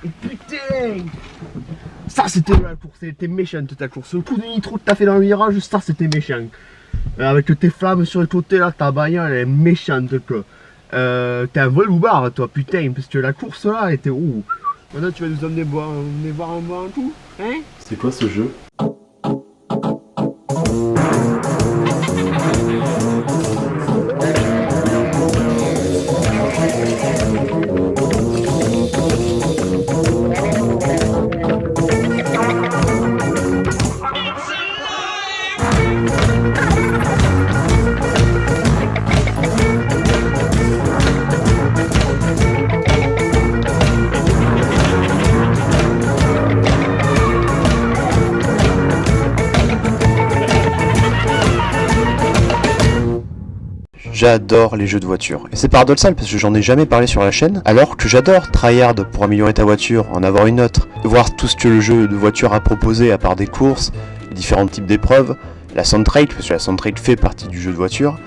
Et putain, ça c'était la course, c'était méchant ta course. Le coup de nitro que t'as fait dans le virage, ça c'était méchant. Avec tes flammes sur le côté là, ta bagnole elle est méchante quoi. T'es un vol ou barre toi putain, parce que la course là elle était ouh. Maintenant tu vas nous emmener boire un coup, hein? C'est quoi ce jeu? J'adore les jeux de voiture. Et c'est paradoxal parce que j'en ai jamais parlé sur la chaîne, alors que j'adore tryhard pour améliorer ta voiture, en avoir une autre, voir tout ce que le jeu de voiture a proposé à part des courses, les différents types d'épreuves, la soundtrack, parce que la soundtrack fait partie du jeu de voiture,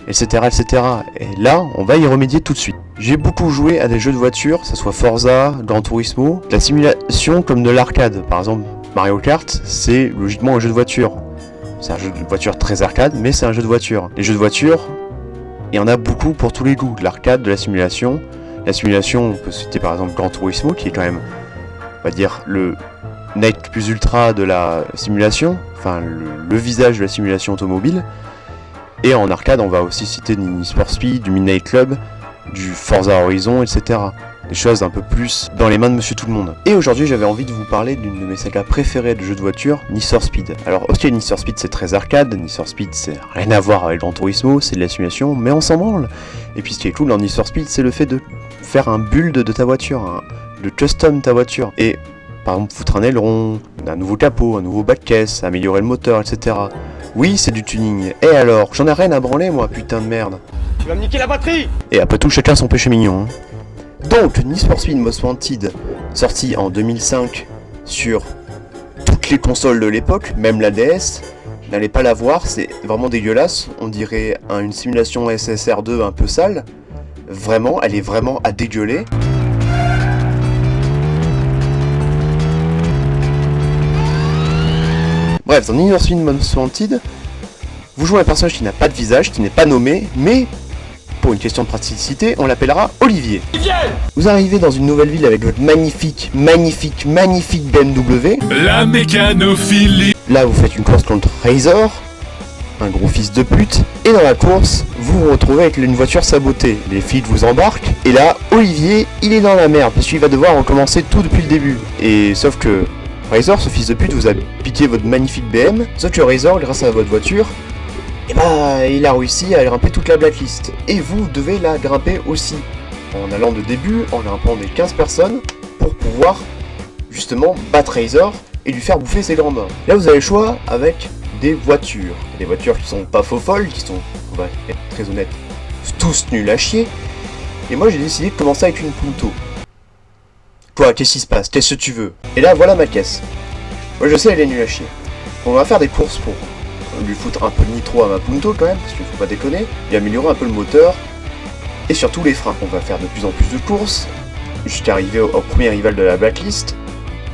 etc., etc. Et là, on va y remédier tout de suite. J'ai beaucoup joué à des jeux de voiture, que ce soit Forza, Gran Turismo, de la simulation comme de l'arcade. Par exemple, Mario Kart, c'est logiquement un jeu de voiture. C'est un jeu de voiture très arcade, mais c'est un jeu de voiture. Les jeux de voiture, il y en a beaucoup pour tous les goûts, de l'arcade, de la simulation. La simulation, on peut citer par exemple Gran Turismo, qui est quand même, on va dire, le Nike plus ultra de la simulation, enfin le visage de la simulation automobile. Et en arcade, on va aussi citer du Need for Speed, du Midnight Club, du Forza Horizon, etc. Des choses un peu plus dans les mains de Monsieur Tout-le-Monde. Et aujourd'hui, j'avais envie de vous parler d'une de mes sagas préférées de jeux de voiture, Need for Speed. Alors, ok, Need for Speed c'est très arcade, Need for Speed c'est rien à voir avec Gran Turismo, c'est de la simulation, mais on s'en branle. Et puis ce qui est cool dans Need for Speed, c'est le fait de faire un build de ta voiture, de custom ta voiture. Et par exemple, foutre un aileron, un nouveau capot, un nouveau bas de caisse, améliorer le moteur, etc. Oui, c'est du tuning. Et alors, j'en ai rien à branler moi, putain de merde. Tu vas me niquer la batterie! Et après tout, chacun son péché mignon. Hein. Donc, Need for Speed Most Wanted, sorti en 2005 sur toutes les consoles de l'époque, même la DS, n'allez pas la voir, c'est vraiment dégueulasse, on dirait une simulation SSR2 un peu sale, vraiment, elle est vraiment à dégueuler. Bref, dans Need for Speed Most Wanted, vous jouez un personnage qui n'a pas de visage, qui n'est pas nommé, mais pour une question de praticité, on l'appellera Olivier. Vous arrivez dans une nouvelle ville avec votre magnifique BMW. La mécanophilie. Là, vous faites une course contre Razor, un gros fils de pute. Et dans la course, vous vous retrouvez avec une voiture sabotée. Les flics vous embarquent. Et là, Olivier, il est dans la merde, parce qu'il va devoir recommencer tout depuis le début. Et sauf que Razor, ce fils de pute, vous a piqué votre magnifique BM. Sauf que Razor, grâce à votre voiture, et bah, il a réussi à grimper toute la blacklist. Et vous devez la grimper aussi. En allant de début, en grimpant des 15 personnes, pour pouvoir, justement, battre Razor et lui faire bouffer ses grands morts. Là, vous avez le choix avec des voitures. Des voitures qui sont pas faux folles, qui sont, on va être très honnête, tous nuls à chier. Et moi, j'ai décidé de commencer avec une Punto. Quoi, qu'est-ce qui se passe? Qu'est-ce que tu veux? Et là, voilà ma caisse. Moi, je sais, elle est nulle à chier. On va faire des courses pour lui foutre un peu de nitro à ma Punto quand même, parce qu'il faut pas déconner, et améliorer un peu le moteur, et surtout les freins. On va faire de plus en plus de courses, jusqu'à arriver au premier rival de la blacklist,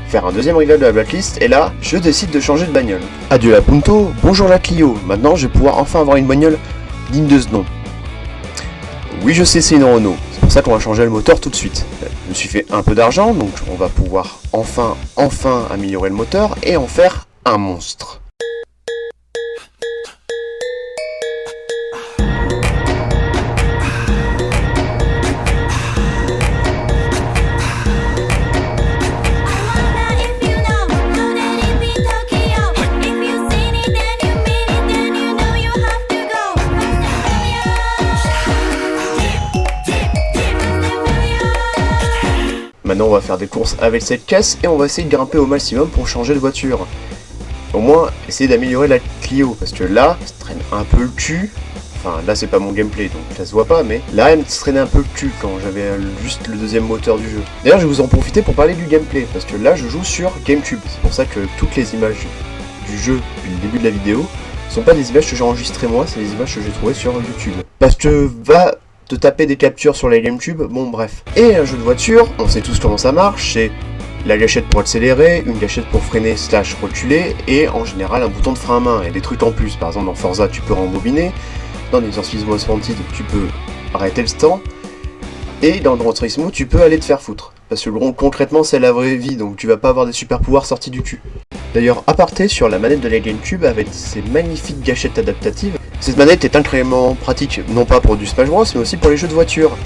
faire un deuxième rival de la blacklist, et là, je décide de changer de bagnole. Adieu la Punto, bonjour la Clio, maintenant je vais pouvoir enfin avoir une bagnole digne de ce nom. Oui, je sais, c'est une Renault, c'est pour ça qu'on va changer le moteur tout de suite. Je me suis fait un peu d'argent, donc on va pouvoir enfin améliorer le moteur, et en faire un monstre. Maintenant on va faire des courses avec cette caisse et on va essayer de grimper au maximum pour changer de voiture. Au moins essayer d'améliorer la Clio, parce que là, ça traîne un peu le cul. Enfin là c'est pas mon gameplay donc ça se voit pas, mais là elle me traînait un peu le cul quand j'avais juste le deuxième moteur du jeu. D'ailleurs je vais vous en profiter pour parler du gameplay, parce que là je joue sur GameCube. C'est pour ça que toutes les images du jeu depuis le début de la vidéo sont pas des images que j'ai enregistrées moi, c'est des images que j'ai trouvées sur YouTube. Parce que te taper des captures sur la GameCube, bon bref. Et un jeu de voiture, on sait tous comment ça marche, c'est la gâchette pour accélérer, une gâchette pour freiner / reculer, et en général un bouton de frein à main, et des trucs en plus. Par exemple dans Forza tu peux rembobiner, dans Need for Speed Most Wanted tu peux arrêter le temps, et dans Gran Turismo tu peux aller te faire foutre. Parce que concrètement c'est la vraie vie, donc tu vas pas avoir des super pouvoirs sortis du cul. D'ailleurs, aparté sur la manette de la GameCube avec ses magnifiques gâchettes adaptatives, cette manette est incroyablement pratique, non pas pour du Smash Bros, mais aussi pour les jeux de voiture.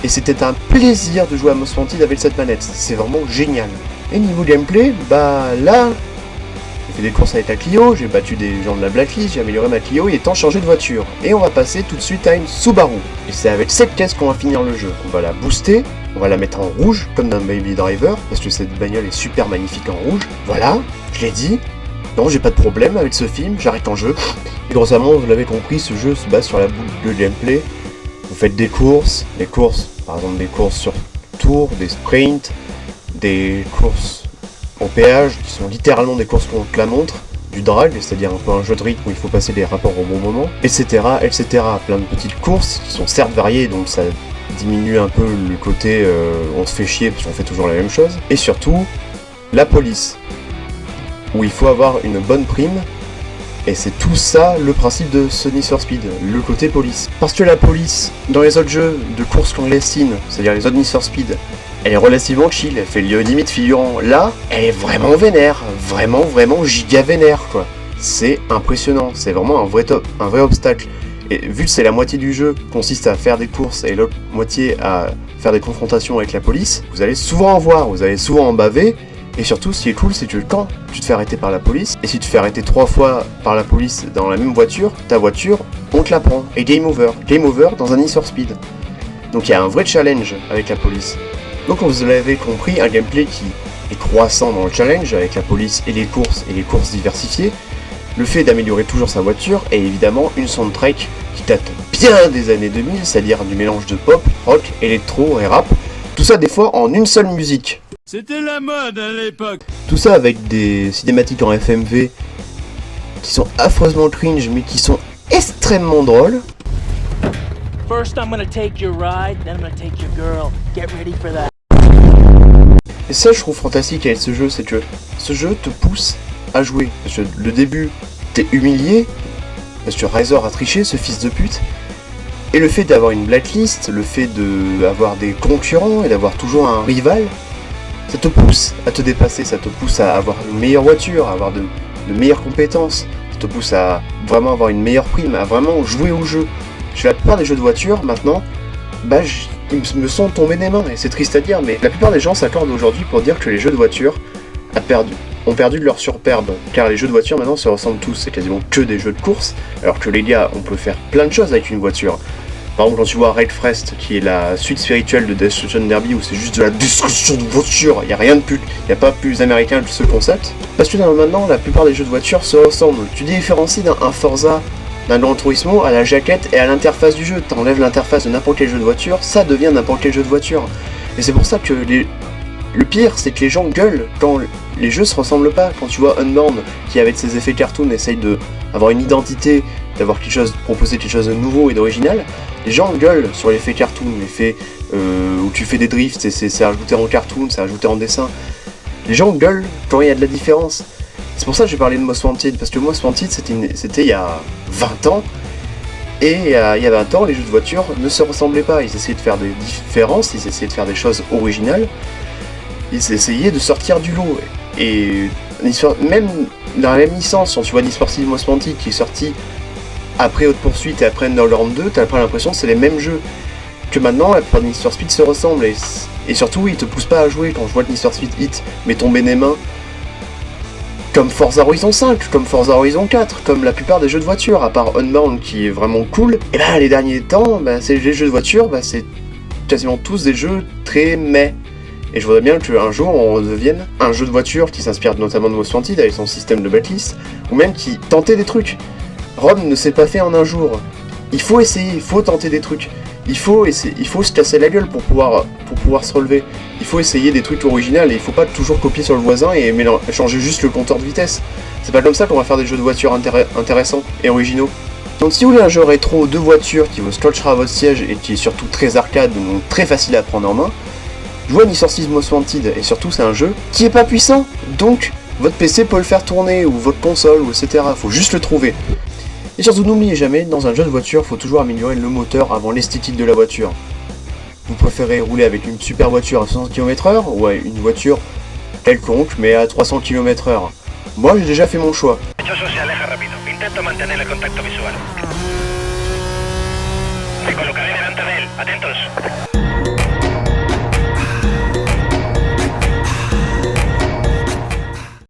Et c'était un plaisir de jouer à Most Wanted avec cette manette, c'est vraiment génial. Et niveau gameplay, bah là, j'ai fait des courses avec la Clio, j'ai battu des gens de la Blacklist, j'ai amélioré ma Clio, il est temps de changer de voiture. Et on va passer tout de suite à une Subaru. Et c'est avec cette caisse qu'on va finir le jeu. On va la booster, on va la mettre en rouge, comme dans Baby Driver, parce que cette bagnole est super magnifique en rouge. Voilà, je l'ai dit. Non, j'ai pas de problème avec ce film, j'arrête en jeu. Et grossièrement, vous l'avez compris, ce jeu se base sur la boucle de gameplay. Vous faites des courses, par exemple des courses sur tour, des sprints, des courses en péage, qui sont littéralement des courses contre la montre, du drag, c'est-à-dire un peu un jeu de rythme où il faut passer des rapports au bon moment, etc., etc. Plein de petites courses qui sont certes variées, donc ça diminue un peu le côté on se fait chier parce qu'on fait toujours la même chose. Et surtout, la police, où il faut avoir une bonne prime, et c'est tout ça le principe de ce Need for Speed, le côté police. Parce que la police, dans les autres jeux de course clandestine, c'est-à-dire les autres Need for Speed, elle est relativement chill, elle fait le limite figurant. Là, elle est vraiment vénère, vraiment giga vénère quoi. C'est impressionnant, c'est vraiment un vrai obstacle. Et vu que c'est la moitié du jeu consiste à faire des courses et l'autre moitié à faire des confrontations avec la police, vous allez souvent en voir, vous allez souvent en baver. Et surtout, ce qui est cool, c'est que quand tu te fais arrêter par la police, et si tu te fais arrêter 3 fois par la police dans la même voiture, ta voiture, on te la prend. Et game over. Game over dans un Need for Speed. Donc il y a un vrai challenge avec la police. Donc vous l'avez compris, un gameplay qui est croissant dans le challenge, avec la police et les courses diversifiées, le fait d'améliorer toujours sa voiture, et évidemment une soundtrack qui date bien des années 2000, c'est-à-dire du mélange de pop, rock, électro et rap, tout ça des fois en une seule musique. C'était la mode à l'époque. Tout ça avec des cinématiques en FMV qui sont affreusement cringe mais qui sont extrêmement drôles. First I'm gonna take your ride, then I'm gonna take your girl. Get ready for that. Et ça je trouve fantastique avec ce jeu, c'est que ce jeu te pousse à jouer. Parce que le début, t'es humilié, parce que Razor a triché, ce fils de pute. Et le fait d'avoir une blacklist, le fait d'avoir des concurrents et d'avoir toujours un rival, ça te pousse à te dépasser, ça te pousse à avoir une meilleure voiture, à avoir de meilleures compétences, ça te pousse à vraiment avoir une meilleure prime, à vraiment jouer au jeu. Chez la plupart des jeux de voiture, maintenant, ils me sont tombés des mains, et c'est triste à dire, mais la plupart des gens s'accordent aujourd'hui pour dire que les jeux de voiture ont perdu de leur superbe, car les jeux de voiture maintenant se ressemblent tous, c'est quasiment que des jeux de course, alors que les gars, on peut faire plein de choses avec une voiture. Par exemple, quand tu vois Raid Fresh, qui est la suite spirituelle de Destruction Derby, où c'est juste de la destruction de voiture, il n'y a rien de plus, il n'y a pas plus américain que ce concept. Parce que maintenant, la plupart des jeux de voiture se ressemblent. Tu différencies d'un Forza, d'un Gran Turismo à la jaquette et à l'interface du jeu. T'enlèves l'interface de n'importe quel jeu de voiture, ça devient n'importe quel jeu de voiture. Et c'est pour ça que le pire, c'est que les gens gueulent quand les jeux se ressemblent pas. Quand tu vois Unbound, qui avec ses effets cartoon essaye d'avoir une identité, d'avoir proposer quelque chose de nouveau et d'original, les gens gueulent sur l'effet cartoon, l'effet où tu fais des drifts, c'est rajouté en cartoon, c'est rajouté en dessin. Les gens gueulent quand il y a de la différence. C'est pour ça que j'ai parlé de Most Wanted, parce que Most Wanted c'était il y a 20 ans, et il y a 20 ans, les jeux de voiture ne se ressemblaient pas. Ils essayaient de faire des différences, ils essayaient de faire des choses originales, ils essayaient de sortir du lot. Et même dans la même licence, quand tu vois Need for Speed Most Wanted qui est sorti après Haute Poursuite et après Underground 2, t'as l'impression que c'est les mêmes jeux. Que maintenant, la plupart des Need for Speed se ressemblent, et surtout, ils te poussent pas à jouer. Quand je vois le Need for Speed Hit met tomber les mains, comme Forza Horizon 5, comme Forza Horizon 4, comme la plupart des jeux de voiture, à part Unbound qui est vraiment cool, et les derniers temps, les jeux de voiture, c'est quasiment tous des jeux très meh. Et je voudrais bien qu'un jour on redevienne un jeu de voiture qui s'inspire notamment de Most Wanted avec son système de blacklist, ou même qui tentait des trucs. Rome ne s'est pas fait en un jour. Il faut essayer, il faut tenter des trucs. Il faut se casser la gueule pour pouvoir se relever. Il faut essayer des trucs originaux et il faut pas toujours copier sur le voisin et changer juste le compteur de vitesse. C'est pas comme ça qu'on va faire des jeux de voiture intéressants et originaux. Donc si vous voulez un jeu rétro de voiture qui vous scotchera à votre siège et qui est surtout très arcade, donc très facile à prendre en main, jouez à Need for Speed Most Wanted, et surtout c'est un jeu qui est pas puissant, donc votre PC peut le faire tourner, ou votre console, ou etc. Faut juste le trouver. Et surtout n'oubliez jamais, dans un jeu de voiture, faut toujours améliorer le moteur avant l'esthétique de la voiture. Vous préférez rouler avec une super voiture à 60 km/h ou à une voiture quelconque mais à 300 km/h? Moi j'ai déjà fait mon choix. Se aleja rápido. Intento mantener el contacto visual. Me colocaré delante de él. Atentos.